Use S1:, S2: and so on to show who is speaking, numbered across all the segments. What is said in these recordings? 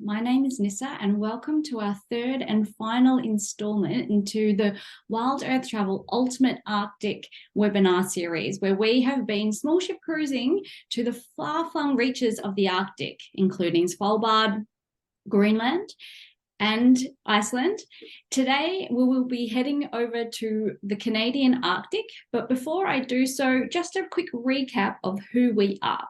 S1: My name is Nissa and welcome to our third and final installment into the Wild Earth Travel Ultimate Arctic webinar series, where we have been small ship cruising to the far-flung reaches of the Arctic, including Svalbard, Greenland, and Iceland. Today, we will be heading over to the Canadian Arctic, but before I do so, just a quick recap of who we are.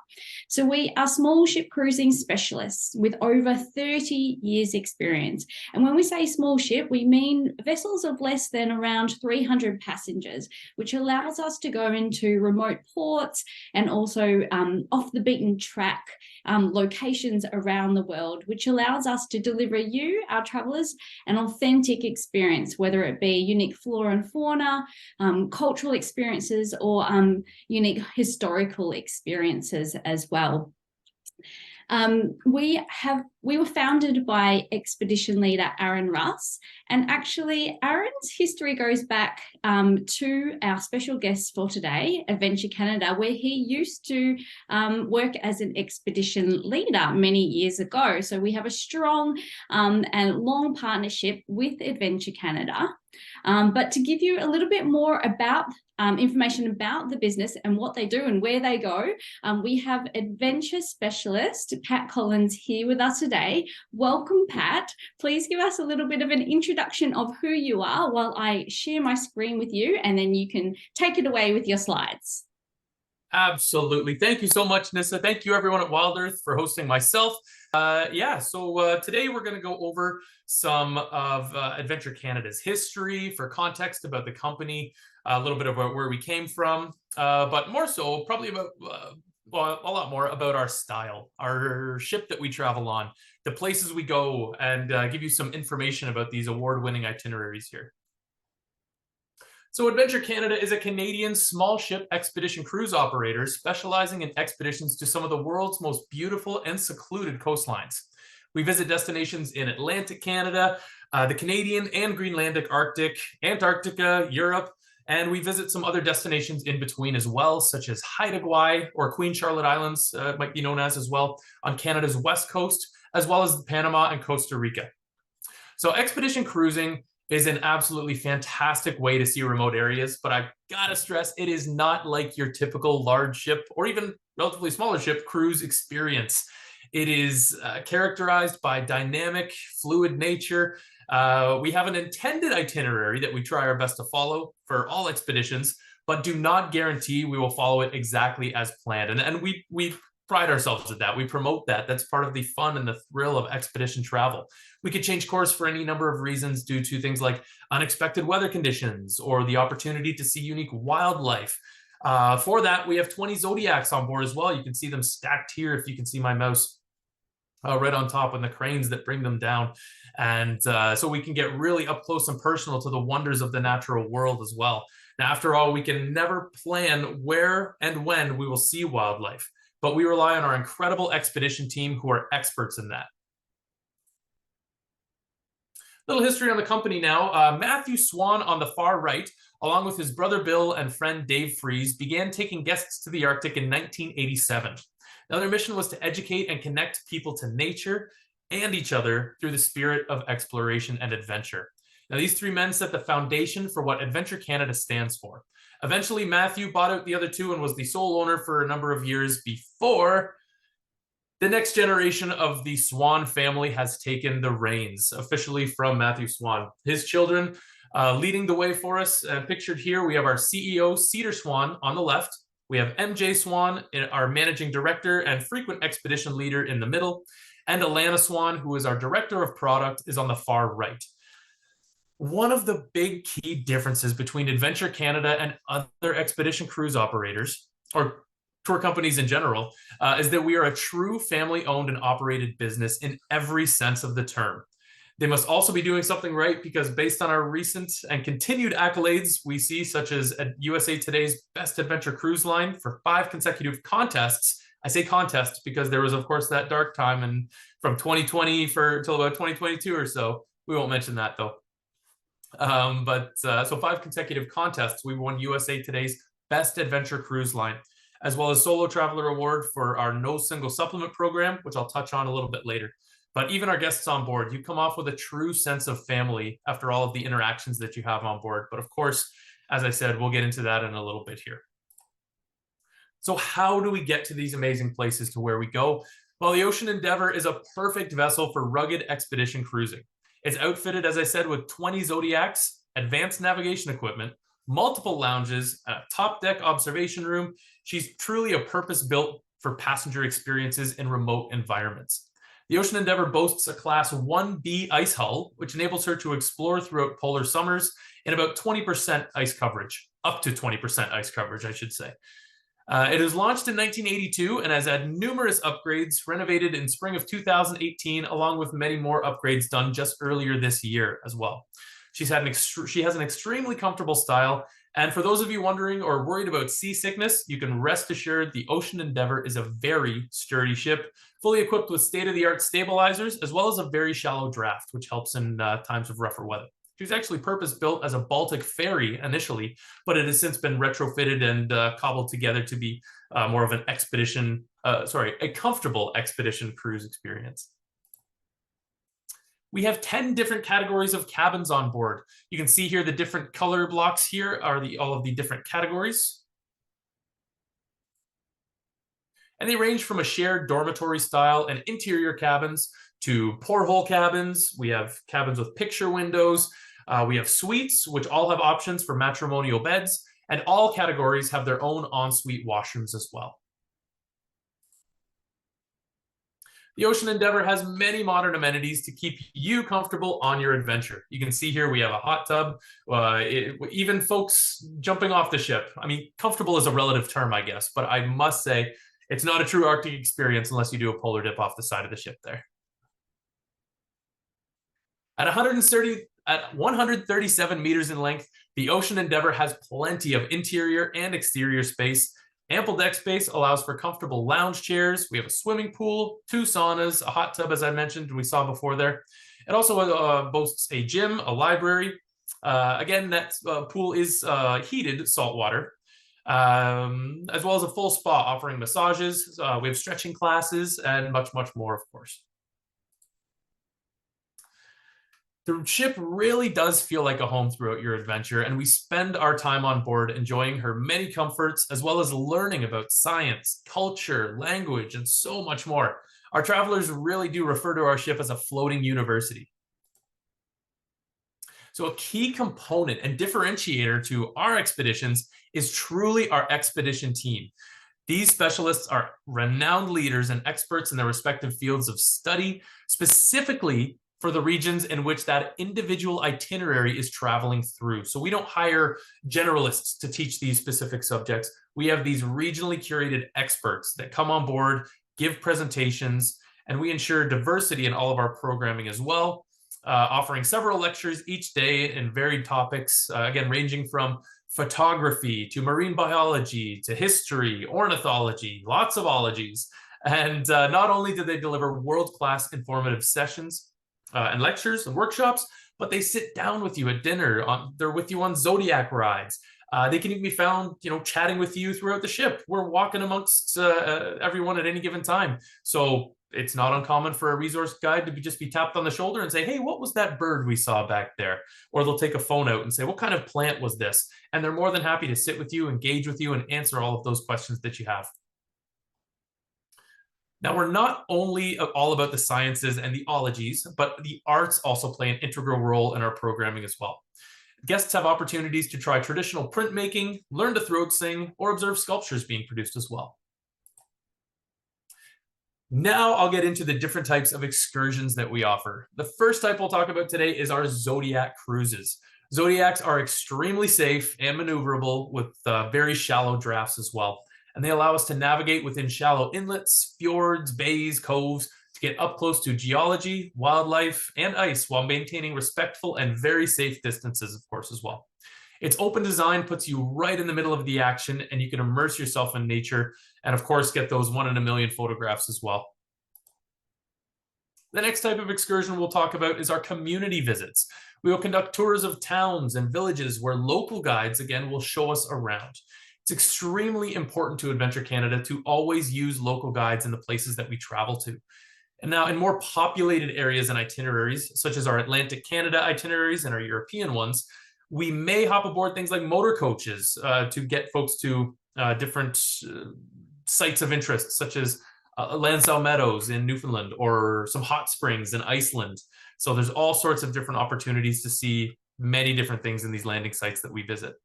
S1: So we are small ship cruising specialists with over 30 years experience. And when we say small ship, we mean vessels of less than around 300 passengers, which allows us to go into remote ports and also off the beaten track locations around the world, which allows us to deliver you, our travelers, an authentic experience, whether it be unique flora and fauna, cultural experiences, or unique historical experiences as well. We were founded by expedition leader Aaron Russ, and actually Aaron's history goes back to our special guest for today, Adventure Canada, where he used to work as an expedition leader many years ago. So we have a strong and long partnership with Adventure Canada. But to give you a little bit more about information about the business and what they do and where they go, we have adventure specialist Pat Collins here with us today. Welcome, Pat. Please give us a little bit of an introduction of who you are while I share my screen with you, and then you can take it away with your slides.
S2: Absolutely. Thank you so much, Nissa. Thank you, everyone at Wild Earth, for hosting myself. Today we're going to go over some of Adventure Canada's history for context about the company, a little bit about where we came from, but more so probably about a lot more about our style, our ship that we travel on, the places we go, and give you some information about these award-winning itineraries here. So Adventure Canada is a Canadian small ship expedition cruise operator specializing in expeditions to some of the world's most beautiful and secluded coastlines. We visit destinations in Atlantic Canada, the Canadian and Greenlandic Arctic, Antarctica, Europe, and we visit some other destinations in between as well, such as Haida Gwaii, or Queen Charlotte Islands, might be known as well, on Canada's west coast, as well as Panama and Costa Rica. So expedition cruising is an absolutely fantastic way to see remote areas, but I gotta stress, it is not like your typical large ship or even relatively smaller ship cruise experience. It is characterized by dynamic, fluid nature. We have an intended itinerary that we try our best to follow for all expeditions, but do not guarantee we will follow it exactly as planned. And we pride ourselves at that. We promote that. That's part of the fun and the thrill of expedition travel. We could change course for any number of reasons due to things like unexpected weather conditions or the opportunity to see unique wildlife. For that, we have 20 Zodiacs on board as well. You can see them stacked here if you can see my mouse right on top, and the cranes that bring them down. And so we can get really up close and personal to the wonders of the natural world as well. Now, after all, we can never plan where and when we will see wildlife, but we rely on our incredible expedition team who are experts in that. Little history on the company now. Matthew Swan on the far right, along with his brother Bill and friend Dave Fries, began taking guests to the Arctic in 1987. Now, their mission was to educate and connect people to nature and each other through the spirit of exploration and adventure. Now, these three men set the foundation for what Adventure Canada stands for. Eventually, Matthew bought out the other two and was the sole owner for a number of years before the next generation of the Swan family has taken the reins, officially from Matthew Swan. His children leading the way for us. Pictured here, we have our CEO, Cedar Swan, on the left. We have MJ Swan, our managing director and frequent expedition leader, in the middle. And Alana Swan, who is our director of product, is on the far right. One of the big key differences between Adventure Canada and other expedition cruise operators, or tour companies in general, is that we are a true family-owned and operated business in every sense of the term. They must also be doing something right, because based on our recent and continued accolades we see, such as at USA Today's Best Adventure Cruise Line for 5 consecutive contests. I say contests because there was, of course, that dark time and from 2020 till about 2022 or so. We won't mention that, though. So 5 consecutive contests, we won USA Today's Best Adventure Cruise Line, as well as Solo Traveler Award for our No Single Supplement program, which I'll touch on a little bit later. But even our guests on board, you come off with a true sense of family after all of the interactions that you have on board. But of course, as I said, we'll get into that in a little bit here. So how do we get to these amazing places to where we go? Well, the Ocean Endeavor is a perfect vessel for rugged expedition cruising. It's outfitted, as I said, with 20 Zodiacs, advanced navigation equipment, multiple lounges, a top deck observation room. She's truly a purpose-built for passenger experiences in remote environments. The Ocean Endeavor boasts a Class 1B ice hull, which enables her to explore throughout polar summers in about 20% ice coverage, up to 20% ice coverage, I should say. It was launched in 1982 and has had numerous upgrades, renovated in spring of 2018, along with many more upgrades done just earlier this year as well. She has an extremely comfortable style. And for those of you wondering or worried about seasickness, you can rest assured the Ocean Endeavor is a very sturdy ship, fully equipped with state-of-the-art stabilizers, as well as a very shallow draft, which helps in times of rougher weather. She was actually purpose-built as a Baltic ferry initially, but it has since been retrofitted and cobbled together to be more of an a comfortable expedition cruise experience. We have 10 different categories of cabins on board. You can see here the different color blocks here are all of the different categories. And they range from a shared dormitory style and interior cabins to porthole cabins. We have cabins with picture windows. We have suites, which all have options for matrimonial beds, and all categories have their own ensuite washrooms as well. The Ocean Endeavor has many modern amenities to keep you comfortable on your adventure. You can see here we have a hot tub, even folks jumping off the ship. I mean, comfortable is a relative term, I guess, but I must say it's not a true Arctic experience unless you do a polar dip off the side of the ship there. At 137 meters in length, the Ocean Endeavor has plenty of interior and exterior space. Ample deck space allows for comfortable lounge chairs. We have a swimming pool, 2 saunas, a hot tub, as I mentioned, we saw before there. It also boasts a gym, a library. Again, that pool is heated saltwater, as well as a full spa offering massages. We have stretching classes and much, much more, of course. The ship really does feel like a home throughout your adventure, and we spend our time on board enjoying her many comforts, as well as learning about science, culture, language, and so much more. Our travelers really do refer to our ship as a floating university. So a key component and differentiator to our expeditions is truly our expedition team. These specialists are renowned leaders and experts in their respective fields of study, specifically for the regions in which that individual itinerary is traveling through. So we don't hire generalists to teach these specific subjects. We have these regionally curated experts that come on board, give presentations, and we ensure diversity in all of our programming as well, offering several lectures each day in varied topics, again, ranging from photography to marine biology to history, ornithology, lots of ologies. And not only do they deliver world-class informative sessions, and lectures and workshops, but they sit down with you at dinner. They're with you on Zodiac rides. They can even be found, chatting with you throughout the ship. We're walking amongst everyone at any given time. So it's not uncommon for a resource guide to just be tapped on the shoulder and say, hey, what was that bird we saw back there? Or they'll take a phone out and say, what kind of plant was this? And they're more than happy to sit with you, engage with you, and answer all of those questions that you have. Now, we're not only all about the sciences and the ologies, but the arts also play an integral role in our programming as well. Guests have opportunities to try traditional printmaking, learn to throat sing, or observe sculptures being produced as well. Now I'll get into the different types of excursions that we offer. The first type we'll talk about today is our Zodiac Cruises. Zodiacs are extremely safe and maneuverable with very shallow drafts as well. And they allow us to navigate within shallow inlets, fjords, bays, coves, to get up close to geology, wildlife, and ice while maintaining respectful and very safe distances, of course, as well. Its open design puts you right in the middle of the action, and you can immerse yourself in nature and, of course, get those 1 in a million photographs as well. The next type of excursion we'll talk about is our community visits. We will conduct tours of towns and villages where local guides, again, will show us around. It's extremely important to Adventure Canada to always use local guides in the places that we travel to. And now in more populated areas and itineraries, such as our Atlantic Canada itineraries and our European ones, we may hop aboard things like motor coaches to get folks to different sites of interest, such as Lansdowne Meadows in Newfoundland or some hot springs in Iceland. So there's all sorts of different opportunities to see many different things in these landing sites that we visit.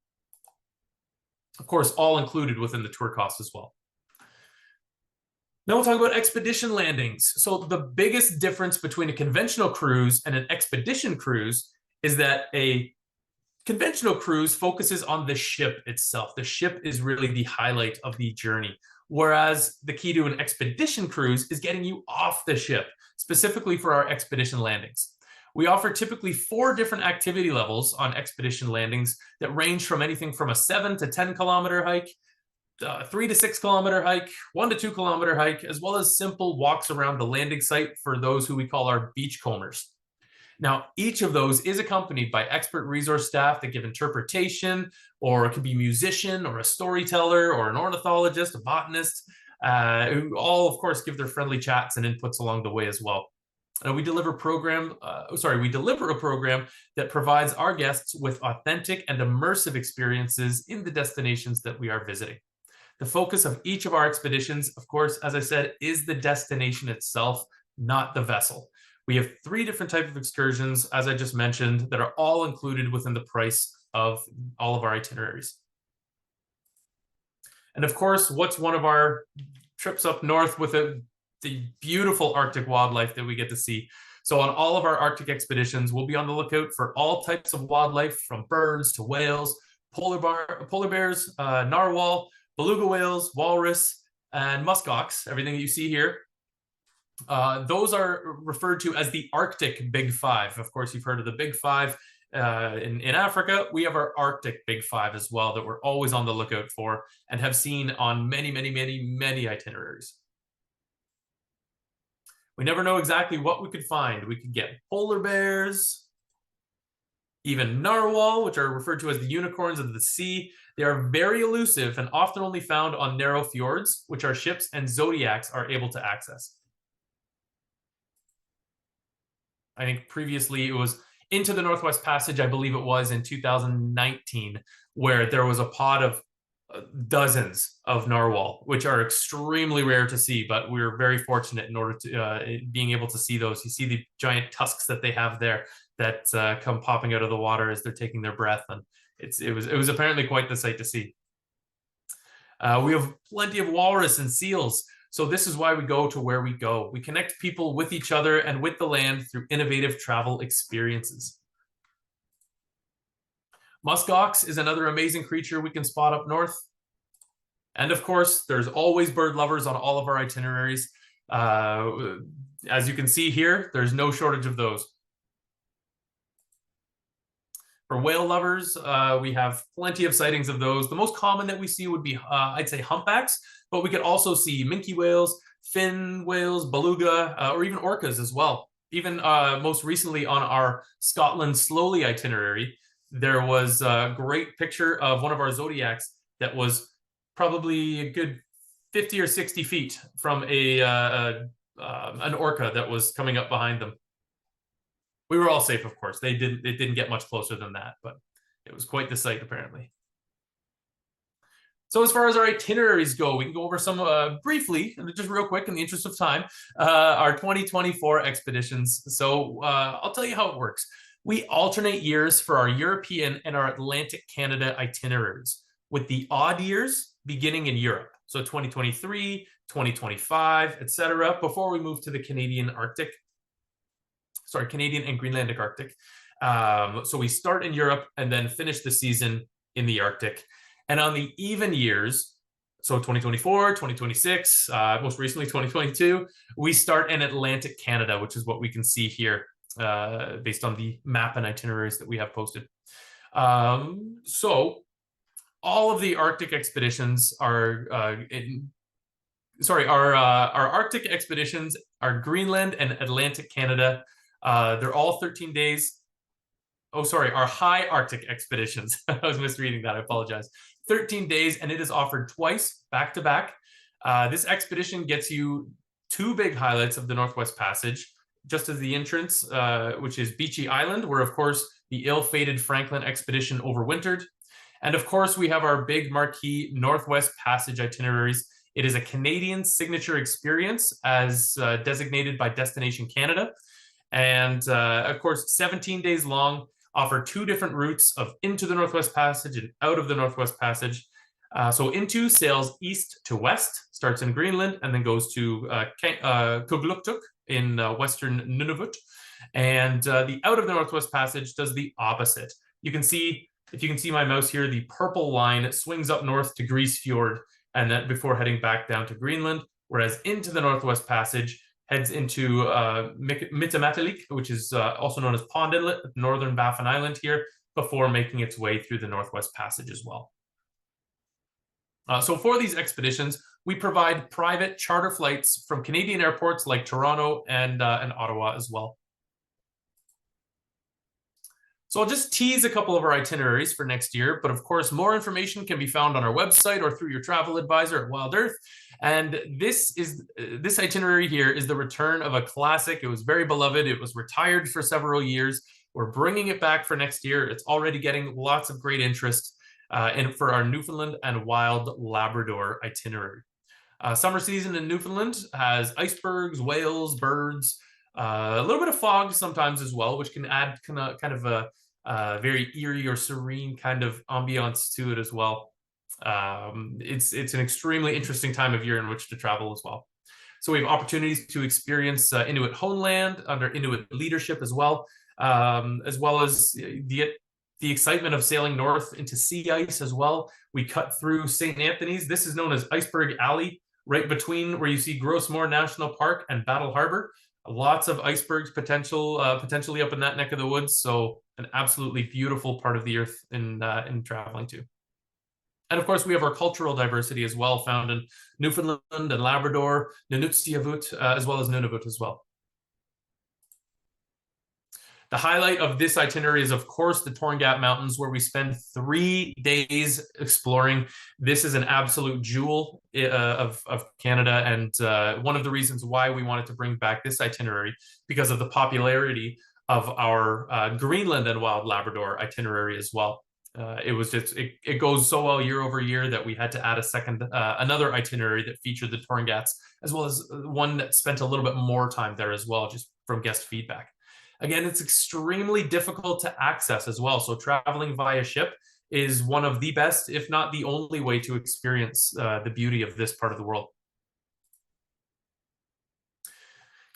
S2: Of course, all included within the tour cost as well. Now we'll talk about expedition landings. So the biggest difference between a conventional cruise and an expedition cruise is that a conventional cruise focuses on the ship itself. The ship is really the highlight of the journey, whereas the key to an expedition cruise is getting you off the ship, specifically for our expedition landings. We offer typically 4 different activity levels on expedition landings that range from anything from a 7 to 10 kilometer hike, 3 to 6 kilometer hike, 1 to 2 kilometer hike, as well as simple walks around the landing site for those who we call our beachcombers. Now, each of those is accompanied by expert resource staff that give interpretation, or it could be a musician or a storyteller or an ornithologist, a botanist, who all, of course, give their friendly chats and inputs along the way as well. We deliver a program that provides our guests with authentic and immersive experiences in the destinations that we are visiting. The focus of each of our expeditions, of course, as I said, is the destination itself, not the vessel. We have 3 different types of excursions, as I just mentioned, that are all included within the price of all of our itineraries. And of course, what's one of our trips up north with the beautiful Arctic wildlife that we get to see? So on all of our Arctic expeditions, we'll be on the lookout for all types of wildlife, from birds to whales, polar bears, narwhal, beluga whales, walrus, and muskox, everything that you see here. Those are referred to as the Arctic Big Five. Of course, you've heard of the Big Five in Africa. We have our Arctic Big Five as well that we're always on the lookout for and have seen on many, many, many, many itineraries. We never know exactly what we could find. We could get polar bears, even narwhal, which are referred to as the unicorns of the sea. They are very elusive and often only found on narrow fjords, which our ships and Zodiacs are able to access. I think previously it was Into the Northwest Passage, I believe it was in 2019, where there was a pod of dozens of narwhal, which are extremely rare to see, but we're very fortunate in order to being able to see those. You see the giant tusks that they have there that come popping out of the water as they're taking their breath, and it was apparently quite the sight to see. We have plenty of walrus and seals. So this is why we go to where we go. We connect people with each other and with the land through innovative travel experiences. Muskox is another amazing creature we can spot up north. And of course, there's always bird lovers on all of our itineraries. As you can see here, there's no shortage of those. For whale lovers, we have plenty of sightings of those. The most common that we see would be, I'd say, humpbacks, but we could also see minke whales, fin whales, beluga, or even orcas as well. Even most recently on our Scotland Slowly itinerary, there was a great picture of one of our Zodiacs that was probably a good 50 or 60 feet from an orca that was coming up behind them. We were all safe, of course. It didn't get much closer than that, but it was quite the sight, apparently. So as far as our itineraries go, we can go over some briefly, just real quick in the interest of time, our 2024 expeditions. So I'll tell you how it works. We alternate years for our European and our Atlantic Canada itineraries, with the odd years beginning in Europe. So 2023, 2025, etc., before we move to the Canadian and Greenlandic Arctic. So we start in Europe and then finish the season in the Arctic. And on the even years, so 2024, 2026, most recently 2022, we start in Atlantic Canada, which is what we can see here based on the map and itineraries that we have posted. So all of the Arctic expeditions are our Arctic expeditions are Greenland and Atlantic Canada. They're all 13 days. Oh, sorry, our high Arctic expeditions. I was misreading that. I apologize. 13 days, and it is offered twice, back to back. This expedition gets you two big highlights of the Northwest Passage, just as the entrance, which is Beechey Island, where, of course, the ill-fated Franklin expedition overwintered. And of course, we have our big marquee Northwest Passage itineraries. It is a Canadian signature experience as designated by Destination Canada. And of course, 17 days long, offer two different routes of into the Northwest Passage and out of the Northwest Passage. So into sails east to west, starts in Greenland, and then goes to Kugluktuk in western Nunavut. And the out of the Northwest Passage does the opposite. You can see, if you can see my mouse here, the purple line swings up north to Grise Fjord, and then before heading back down to Greenland, whereas into the Northwest Passage heads into Mitamatilik, which is also known as Pond Inlet, northern Baffin Island here, before making its way through the Northwest Passage as well. So for these expeditions, we provide private charter flights from Canadian airports like Toronto and Ottawa as well. So I'll just tease a couple of our itineraries for next year, but of course, more information can be found on our website or through your travel advisor at Wild Earth. And this itinerary here is the return of a classic. It was very beloved. It was retired for several years. We're bringing it back for next year. It's already getting lots of great interest for our Newfoundland and Wild Labrador itinerary. Summer season in Newfoundland has icebergs, whales, birds, a little bit of fog sometimes as well, which can add kind of a very eerie or serene kind of ambiance to it as well. It's an extremely interesting time of year in which to travel as well. So we have opportunities to experience Inuit homeland under Inuit leadership as well as the excitement of sailing north into sea ice as well. We cut through St. Anthony's. This is known as Iceberg Alley, right between where you see Grossmoor National Park and Battle Harbor. Lots of icebergs potentially up in that neck of the woods. So an absolutely beautiful part of the earth in traveling to. And of course, we have our cultural diversity as well, found in Newfoundland and Labrador, Nunavut, as well as Nunavut as well. The highlight of this itinerary is, of course, the Torngat Mountains, where we spend 3 days exploring. This is an absolute jewel of Canada, and one of the reasons why we wanted to bring back this itinerary, because of the popularity of our Greenland and Wild Labrador itinerary as well. It goes so well year over year that we had to add another itinerary that featured the Torngats, as well as one that spent a little bit more time there as well, just from guest feedback. Again, it's extremely difficult to access as well. So traveling via ship is one of the best, if not the only way to experience the beauty of this part of the world.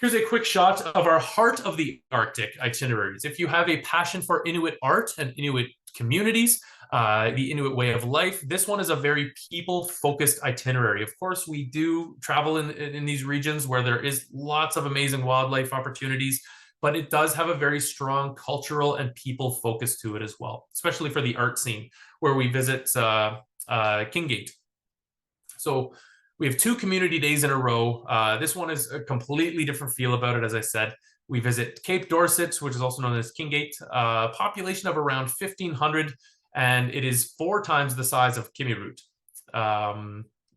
S2: Here's a quick shot of our Heart of the Arctic itineraries. If you have a passion for Inuit art and Inuit communities, the Inuit way of life, this one is a very people-focused itinerary. Of course, we do travel in these regions where there is lots of amazing wildlife opportunities, but it does have a very strong cultural and people focus to it as well, especially for the art scene, where we visit Kinngait. So we have 2 community days in a row. This one is a completely different feel about it, as I said. We visit Cape Dorset, which is also known as Kinngait, population of around 1,500, and it is 4 times the size of Kimirut.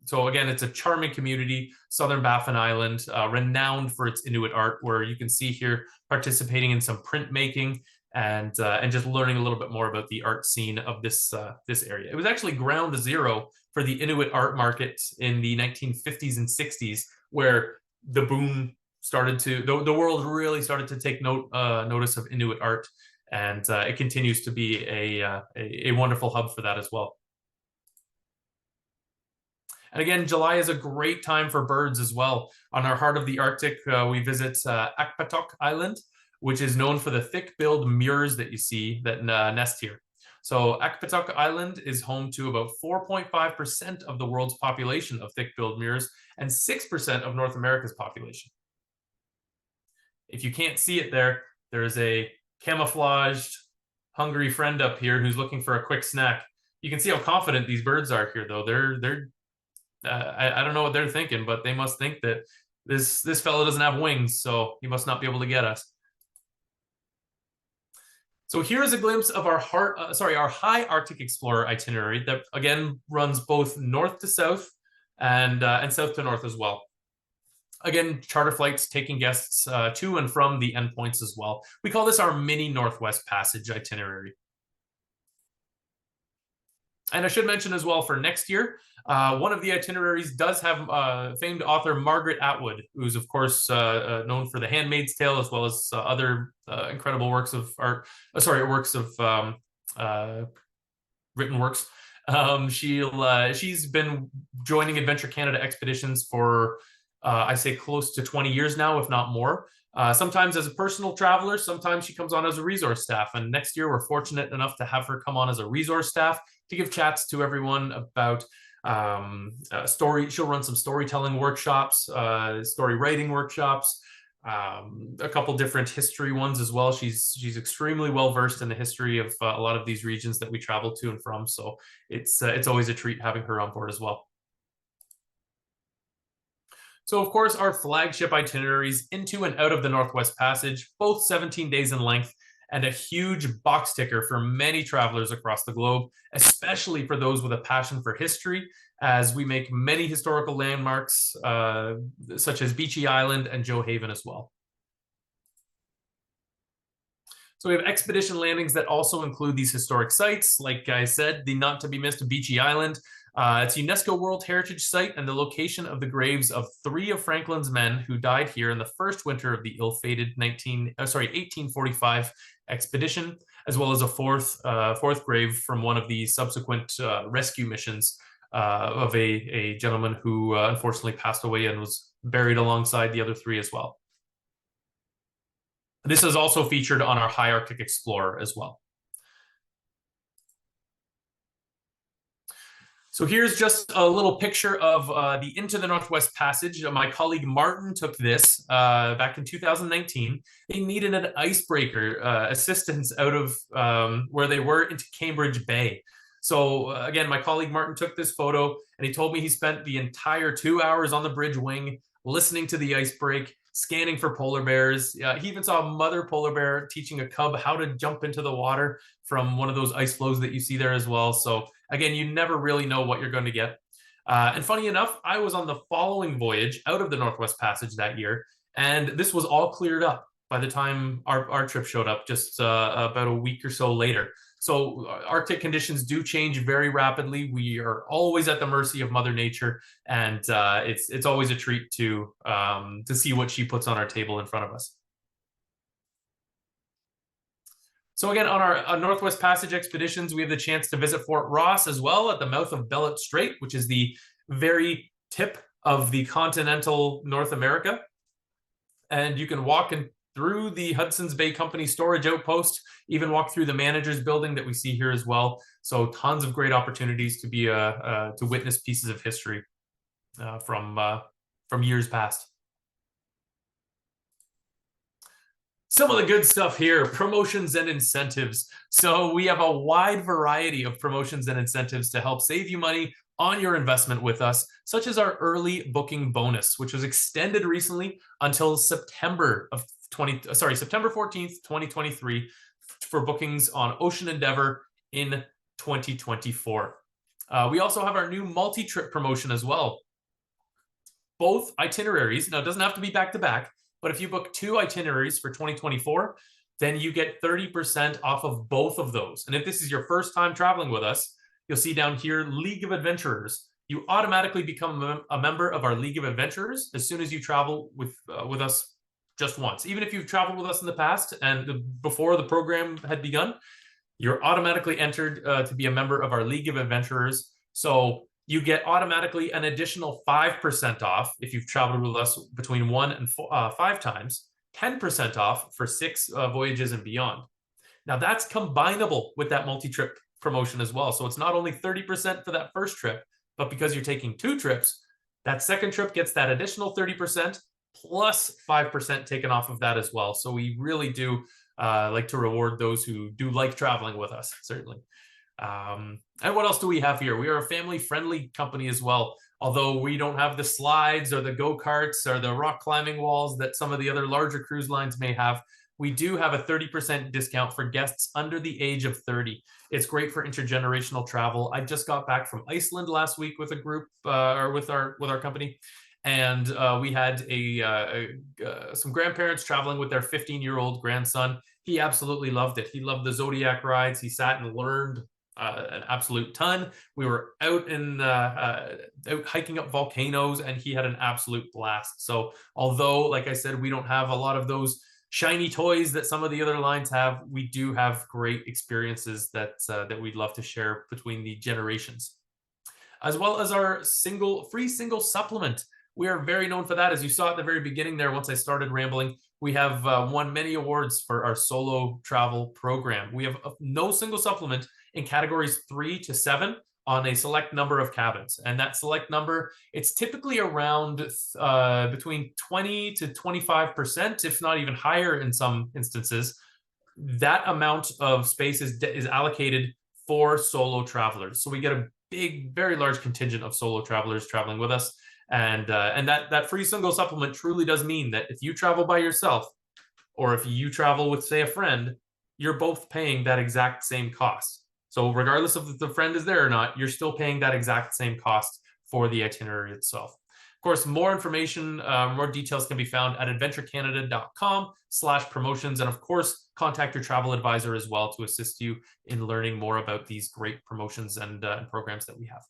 S2: So again, it's a charming community, southern Baffin Island, renowned for its Inuit art, where you can see here participating in some printmaking and just learning a little bit more about the art scene of this area. It was actually ground zero for the Inuit art market in the 1950s and 60s, where the boom started to, the world really started to take notice of Inuit art, and it continues to be a wonderful hub for that as well. And again, July is a great time for birds as well. On our Heart of the Arctic, we visit Akpatok Island, which is known for the thick-billed murres that you see that nest here. So Akpatok Island is home to about 4.5% of the world's population of thick-billed murres and 6% of North America's population. If you can't see it there, there's a camouflaged, hungry friend up here who's looking for a quick snack. You can see how confident these birds are here, though. I don't know what they're thinking, but they must think that this fellow doesn't have wings, so he must not be able to get us. So here's a glimpse of our High Arctic Explorer itinerary that again runs both north to south and south to north as well. Again, charter flights taking guests to and from the endpoints as well. We call this our mini Northwest Passage itinerary. And I should mention as well for next year, one of the itineraries does have famed author Margaret Atwood, who's of course known for The Handmaid's Tale, as well as other incredible works of art. Written works. She's been joining Adventure Canada expeditions for I say close to 20 years now, if not more. Sometimes as a personal traveler, sometimes she comes on as a resource staff. And next year, we're fortunate enough to have her come on as a resource staff to give chats to everyone about story. She'll run some storytelling workshops, story writing workshops, a couple different history ones as well. She's extremely well versed in the history of a lot of these regions that we travel to and from. So it's always a treat having her on board as well. So, of course, our flagship itineraries into and out of the Northwest Passage, both 17 days in length, and a huge box ticker for many travelers across the globe, especially for those with a passion for history, as we make many historical landmarks, such as Beechey Island and Joe Haven as well. So we have expedition landings that also include these historic sites. Like I said, the not to be missed Beechey Island. It's a UNESCO World Heritage Site and the location of the graves of 3 of Franklin's men who died here in the first winter of the ill-fated 1845 expedition, as well as a fourth grave from one of the subsequent rescue missions of a gentleman who unfortunately passed away and was buried alongside the other 3 as well. This is also featured on our High Arctic Explorer as well. So here's just a little picture of the Into the Northwest Passage. My colleague Martin took this back in 2019. They needed an icebreaker assistance out of where they were into Cambridge Bay. So again, my colleague Martin took this photo and he told me he spent the entire 2 hours on the bridge wing listening to the ice break, scanning for polar bears. He even saw a mother polar bear teaching a cub how to jump into the water from one of those ice flows that you see there as well. So again, you never really know what you're going to get. And funny enough, I was on the following voyage out of the Northwest Passage that year, and this was all cleared up by the time our trip showed up, just about a week or so later. So Arctic conditions do change very rapidly. We are always at the mercy of Mother Nature, and it's always a treat to see what she puts on our table in front of us. So again, on our Northwest Passage expeditions, we have the chance to visit Fort Ross as well at the mouth of Bellot Strait, which is the very tip of the continental North America. And you can walk through the Hudson's Bay Company storage outpost, even walk through the manager's building that we see here as well. So tons of great opportunities to be to witness pieces of history from years past. Some of the good stuff here, promotions and incentives. So we have a wide variety of promotions and incentives to help save you money on your investment with us, such as our early booking bonus, which was extended recently until September 14th, 2023 for bookings on Ocean Endeavor in 2024. We also have our new multi-trip promotion as well. Both itineraries, now it doesn't have to be back-to-back, but if you book 2 itineraries for 2024, then you get 30% off of both of those. And if this is your first time traveling with us, you'll see down here, League of Adventurers. You automatically become a member of our League of Adventurers as soon as you travel with us just once. Even if you've traveled with us in the past and before the program had begun, you're automatically entered to be a member of our League of Adventurers. So you get automatically an additional 5% off if you've traveled with us between 1 and 5 times, 10% off for 6 voyages and beyond. Now that's combinable with that multi-trip promotion as well. So it's not only 30% for that first trip, but because you're taking 2 trips, that second trip gets that additional 30% plus 5% taken off of that as well. So we really do like to reward those who do like traveling with us, certainly. And what else do we have here? We are a family-friendly company as well. Although we don't have the slides or the go-karts or the rock climbing walls that some of the other larger cruise lines may have, we do have a 30% discount for guests under the age of 30. It's great for intergenerational travel. I just got back from Iceland last week with a group or with our company, And we had some grandparents traveling with their 15-year-old grandson. He absolutely loved it. He loved the Zodiac rides. He sat and learned an absolute ton. We were out hiking up volcanoes, and he had an absolute blast. So although, like I said, we don't have a lot of those shiny toys that some of the other lines have, we do have great experiences that we'd love to share between the generations, as well as our free single supplement. We are very known for that. As you saw at the very beginning there, once I started rambling, we have won many awards for our solo travel program. We have no single supplement in categories 3 to 7 on a select number of cabins. And that select number, it's typically around between 20 to 25%, if not even higher in some instances. That amount of space is allocated for solo travelers. So we get a big, very large contingent of solo travelers traveling with us. And that free single supplement truly does mean that if you travel by yourself, or if you travel with, say, a friend, you're both paying that exact same cost. So regardless of if the friend is there or not, you're still paying that exact same cost for the itinerary itself. Of course, more information, more details can be found at adventurecanada.com/promotions. And of course, contact your travel advisor as well to assist you in learning more about these great promotions and programs that we have.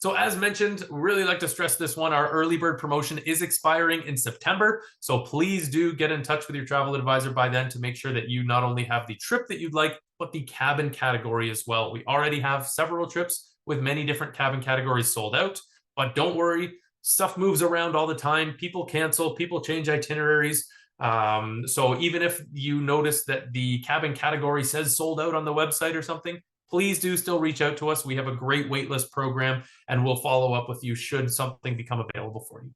S2: So as mentioned, we really like to stress this one. Our early bird promotion is expiring in September. So please do get in touch with your travel advisor by then to make sure that you not only have the trip that you'd like, but the cabin category as well. We already have several trips with many different cabin categories sold out, but don't worry, stuff moves around all the time. People cancel, people change itineraries. So even if you notice that the cabin category says sold out on the website or something, please do still reach out to us. We have a great waitlist program, and we'll follow up with you should something become available for you.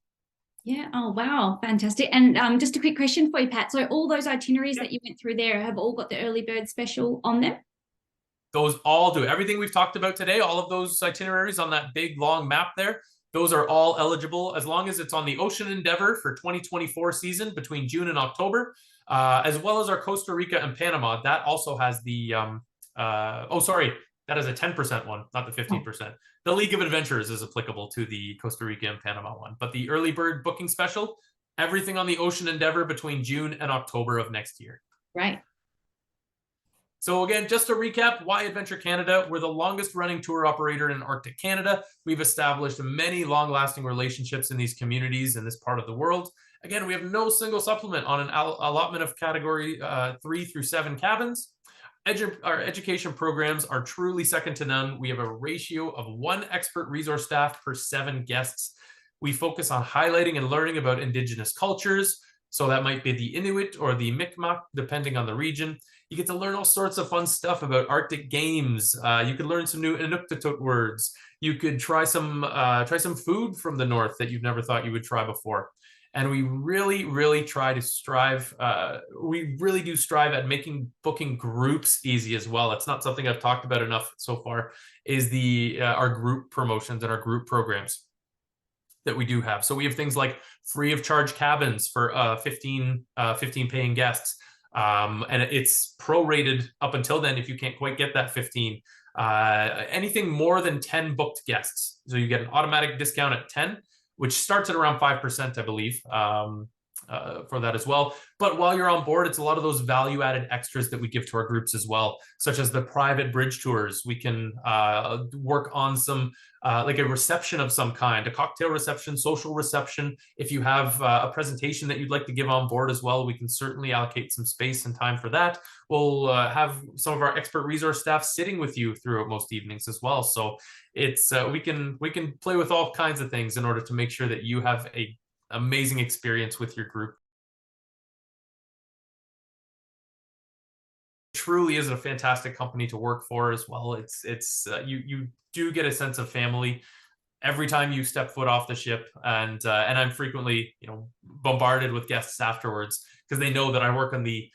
S1: Yeah. Oh, wow. Fantastic. And just a quick question for you, Pat. So all those itineraries that you went through there have all got the early bird special on them?
S2: Those all do. Everything we've talked about today, all of those itineraries on that big, long map there, those are all eligible as long as it's on the Ocean Endeavor for 2024 season between June and October, as well as our Costa Rica and Panama. That also has the... that is a 10% one, not the 15%. The League of Adventurers is applicable to the Costa Rica and Panama one. But the early bird booking special, everything on the Ocean Endeavor between June and October of next year.
S1: Right.
S2: So again, just to recap, why Adventure Canada? We're the longest running tour operator in Arctic Canada. We've established many long-lasting relationships in these communities in this part of the world. Again, we have no single supplement on an allotment of category 3 through 7 cabins. Our education programs are truly second to none. We have a ratio of 1 expert resource staff per 7 guests. We focus on highlighting and learning about Indigenous cultures. So that might be the Inuit or the Mi'kmaq, depending on the region. You get to learn all sorts of fun stuff about Arctic games. You could learn some new Inuktitut words. You could try some food from the north that you've never thought you would try before. And we really, really try to strive. We really do strive at making booking groups easy as well. It's not something I've talked about enough so far, is our group promotions and our group programs that we do have. So we have things like free of charge cabins for 15 paying guests. And it's prorated up until then if you can't quite get that 15. Anything more than 10 booked guests. So you get an automatic discount at 10, which starts at around 5%, I believe, for that as well. But while you're on board, it's a lot of those value-added extras that we give to our groups as well, such as the private bridge tours. We can work on some, like a reception of some kind, a cocktail reception, social reception. If you have a presentation that you'd like to give on board as well, we can certainly allocate some space and time for that. We'll have some of our expert resource staff sitting with you throughout most evenings as well. So it's we can play with all kinds of things in order to make sure that you have a amazing experience with your group. It truly is a fantastic company to work for as well. You do get a sense of family every time you step foot off the ship, and I'm frequently bombarded with guests afterwards because they know that I work on the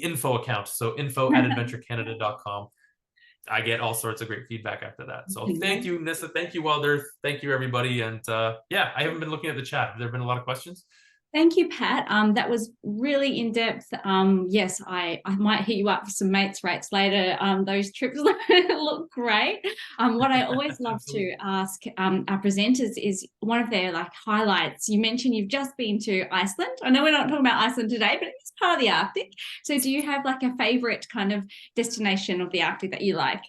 S2: info account. So info@adventurecanada.com. I get all sorts of great feedback after that. So thank you, Nissa. Thank you, Wild Earth. Thank you, everybody. And yeah, I haven't been looking at the chat. Have there been a lot of questions?
S1: Thank you, Pat. That was really in depth. Yes, I might hit you up for some mates rates later. Those trips look great. What I always love to ask our presenters is one of their like highlights. You mentioned you've just been to Iceland. I know we're not talking about Iceland today, but it's part of the Arctic. So do you have like a favorite kind of destination of the Arctic that you like?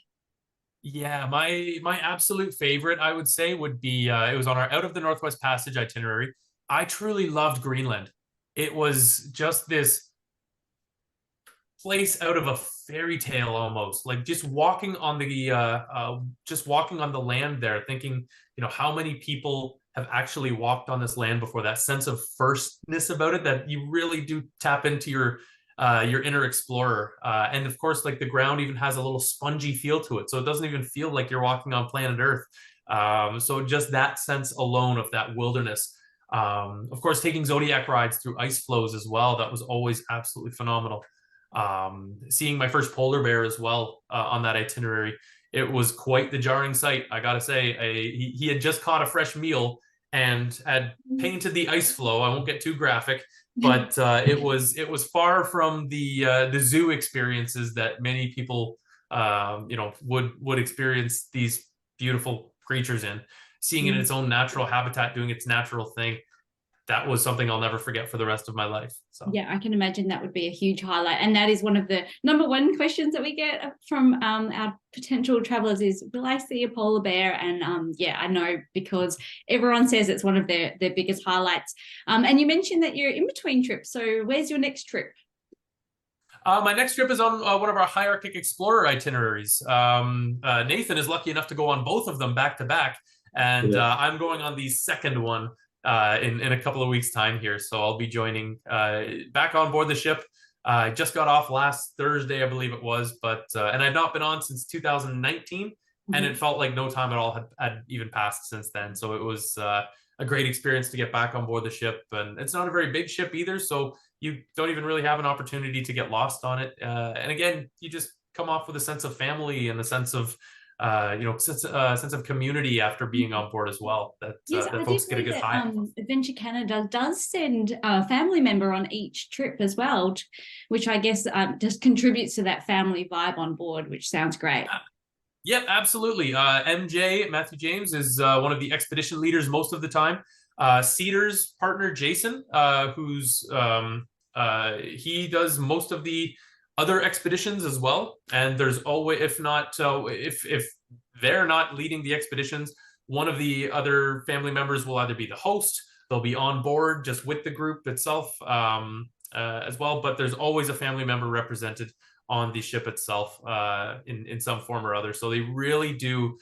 S2: Yeah, my absolute favorite, I would say, would be it was on our Out of the Northwest Passage itinerary. I truly loved Greenland. It was just this place out of a fairy tale almost. Like just walking on the land there, thinking, how many people have actually walked on this land before. That sense of firstness about it, that you really do tap into your inner explorer. And of course, like the ground even has a little spongy feel to it. So it doesn't even feel like you're walking on planet Earth. So just that sense alone of that wilderness. Of course, taking Zodiac rides through ice flows as well. That was always absolutely phenomenal. Seeing my first polar bear as well on that itinerary. It was quite the jarring sight, I gotta say. He had just caught a fresh meal and had painted the ice flow. I won't get too graphic, but it was far from the zoo experiences that many people would experience these beautiful creatures in. Seeing it in its own natural habitat, doing its natural thing, that was something I'll never forget for the rest of my life. So
S1: yeah, I can imagine that would be a huge highlight. And that is one of the number one questions that we get from our potential travelers is, will I see a polar bear? And yeah, I know, because everyone says it's one of their biggest highlights. And you mentioned that you're in between trips. So where's your next trip?
S2: My next trip is on one of our High Arctic Explorer itineraries. Nathan is lucky enough to go on both of them back to back. And I'm going on the second one in a couple of weeks' time here. So I'll be joining back on board the ship. I just got off last Thursday, I believe it was, but and I've not been on since 2019, and it felt like no time at all had even passed since then. So it was a great experience to get back on board the ship. And it's not a very big ship either, so you don't even really have an opportunity to get lost on it. And again, you just come off with a sense of family and a sense of sense of community after being on board as well. That folks get a good high.
S1: Adventure Canada does send a family member on each trip as well, which I guess just contributes to that family vibe on board, which sounds great.
S2: Yep, absolutely. MJ, Matthew James, is one of the expedition leaders most of the time. Cedar's partner, Jason, who's he does most of the other expeditions as well. And there's always, if they're not leading the expeditions, one of the other family members will either be the host, they'll be on board just with the group itself as well. But there's always a family member represented on the ship itself in some form or other. So they really do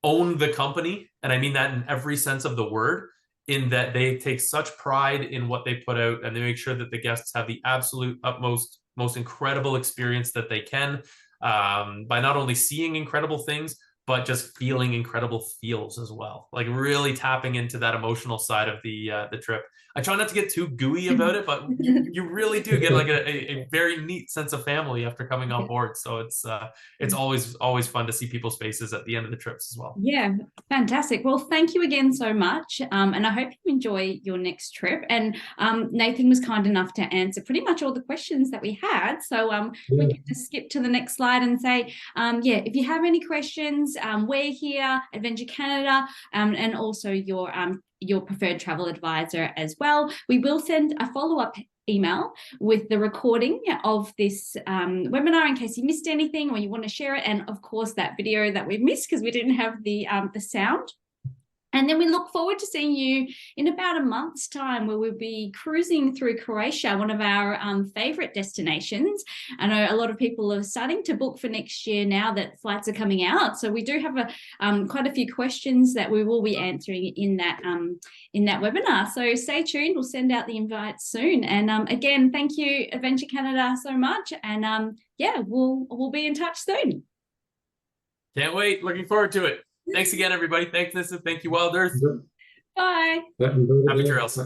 S2: own the company. And I mean that in every sense of the word, in that they take such pride in what they put out, and they make sure that the guests have the absolute utmost, most incredible experience that they can, by not only seeing incredible things, but just feeling incredible feels as well. Like really tapping into that emotional side of the trip. I try not to get too gooey about it, but you really do get like a very neat sense of family after coming on board. So it's always fun to see people's faces at the end of the trips as well.
S1: Yeah, fantastic. Well, thank you again so much. And I hope you enjoy your next trip. And Nathan was kind enough to answer pretty much all the questions that we had. So we can just skip to the next slide and say, yeah, if you have any questions, we're here, Adventure Canada, and also your preferred travel advisor as well. We will send a follow-up email with the recording of this webinar in case you missed anything or you want to share it, and of course that video that we missed because we didn't have the sound. And then we look forward to seeing you in about a month's time, where we'll be cruising through Croatia, one of our favorite destinations. I know a lot of people are starting to book for next year now that flights are coming out. So we do have quite a few questions that we will be answering in that webinar. So stay tuned. We'll send out the invite soon. And again, thank you, Adventure Canada, so much. And yeah, we'll be in touch soon.
S2: Can't wait. Looking forward to it. Thanks again, everybody. Thanks, Nissa. Thank you, Wild Earth.
S1: Bye.
S2: Happy trails.